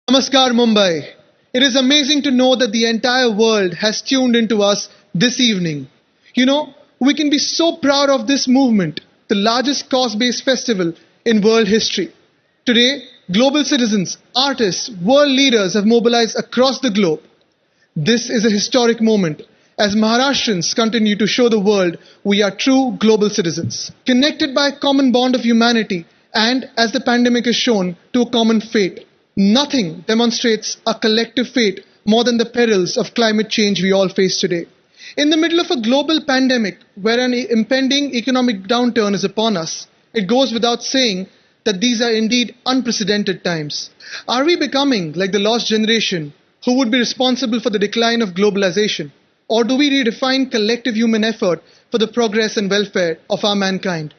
Namaskar, Mumbai. It is amazing to know that the entire world has tuned into us this evening. We can be so proud of this movement, the largest cause-based festival in world history. Today, global citizens, artists, world leaders have mobilized across the globe. This is a historic moment as Maharashtrians continue to show the world we are true global citizens, connected by a common bond of humanity and, as the pandemic has shown, to a common fate. Nothing demonstrates our collective fate more than the perils of climate change we all face today. In the middle of a global pandemic where an impending economic downturn is upon us, it goes without saying that these are indeed unprecedented times. Are we becoming like the lost generation who would be responsible for the decline of globalization? Or do we redefine collective human effort for the progress and welfare of our mankind?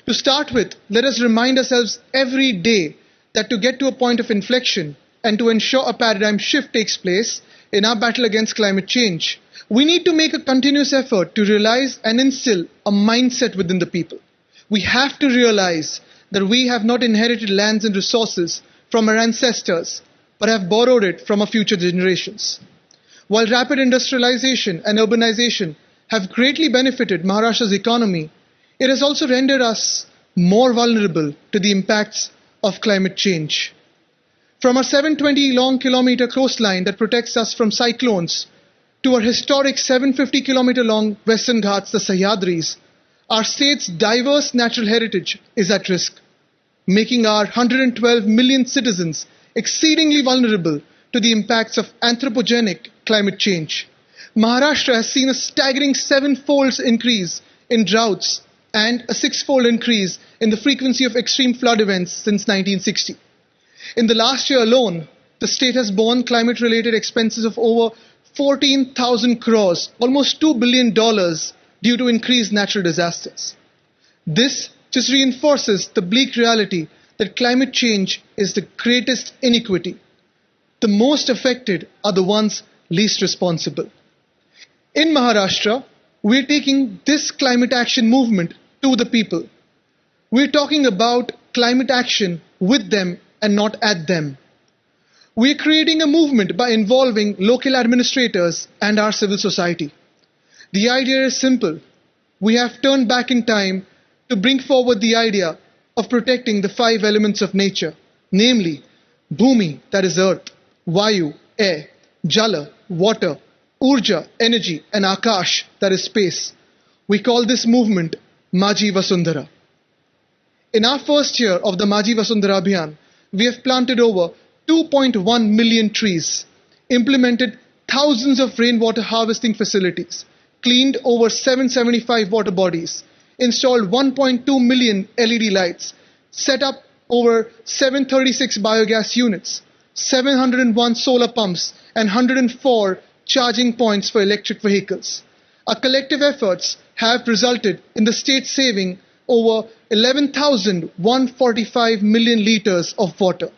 To start with, let us remind ourselves every day that to get to a point of inflection and to ensure a paradigm shift takes place in our battle against climate change, we need to make a continuous effort to realize and instill a mindset within the people. We have to realize that we have not inherited lands and resources from our ancestors, but have borrowed it from our future generations. While rapid industrialization and urbanization have greatly benefited Maharashtra's economy, it has also rendered us more vulnerable to the impacts of climate change. From our 720-kilometer coastline that protects us from cyclones to our historic 750-kilometer-long Western Ghats, the Sahyadris, our state's diverse natural heritage is at risk, making our 112 million citizens exceedingly vulnerable to the impacts of anthropogenic climate change. Maharashtra has seen a staggering 7-fold increase in droughts and a 6-fold increase in the frequency of extreme flood events since 1960. In the last year alone, the state has borne climate-related expenses of over 14,000 crores, almost $2 billion, due to increased natural disasters. This just reinforces the bleak reality that climate change is the greatest iniquity. The most affected are the ones least responsible. In Maharashtra, we're taking this climate action movement to the people. We're talking about climate action with them and not at them. We're creating a movement by involving local administrators and our civil society. The idea is simple. We have turned back in time to bring forward the idea of protecting the 5 elements of nature, namely Bhumi, that is earth, Vayu, air, Jala, water, Urja, energy, and Akash, that is space. We call this movement Majhi Vasundhara. In our first year of the Majhi Vasundhara Abhiyanch, we have planted over 2.1 million trees, implemented thousands of rainwater harvesting facilities, cleaned over 775 water bodies, installed 1.2 million LED lights, set up over 736 biogas units, 701 solar pumps, and 104 charging points for electric vehicles. Our collective efforts have resulted in the state saving over 11,145 million liters of water.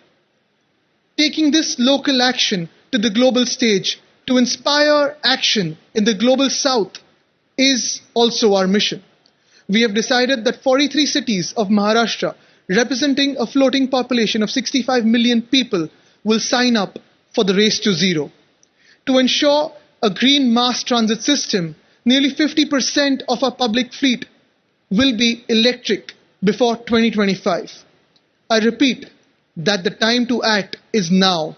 Taking this local action to the global stage to inspire action in the global south is also our mission. We have decided that 43 cities of Maharashtra, representing a floating population of 65 million people, will sign up for the race to zero. To ensure a green mass transit system, nearly 50% of our public fleet will be electric before 2025. I repeat that the time to act is now.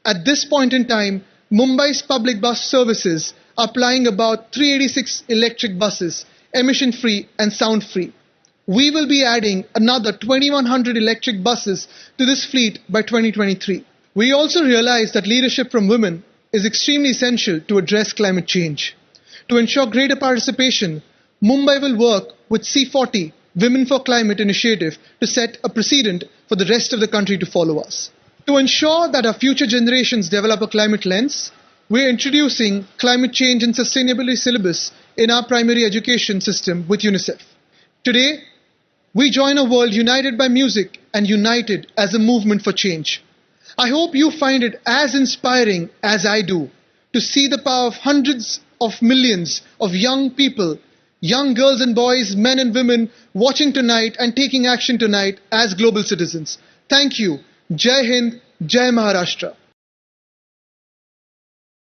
At this point in time, Mumbai's public bus services are plying about 386 electric buses, emission-free and sound-free. We will be adding another 2,100 electric buses to this fleet by 2023. We also realize that leadership from women is extremely essential to address climate change. To ensure greater participation, Mumbai will work with C40 Women for Climate initiative to set a precedent for the rest of the country to follow us. To ensure that our future generations develop a climate lens, we are introducing climate change and sustainability syllabus in our primary education system with UNICEF. Today, we join a world united by music and united as a movement for change. I hope you find it as inspiring as I do to see the power of hundreds of millions of young people, young girls and boys, men and women watching tonight and taking action tonight as global citizens. Thank you. Jai Hind, Jai Maharashtra.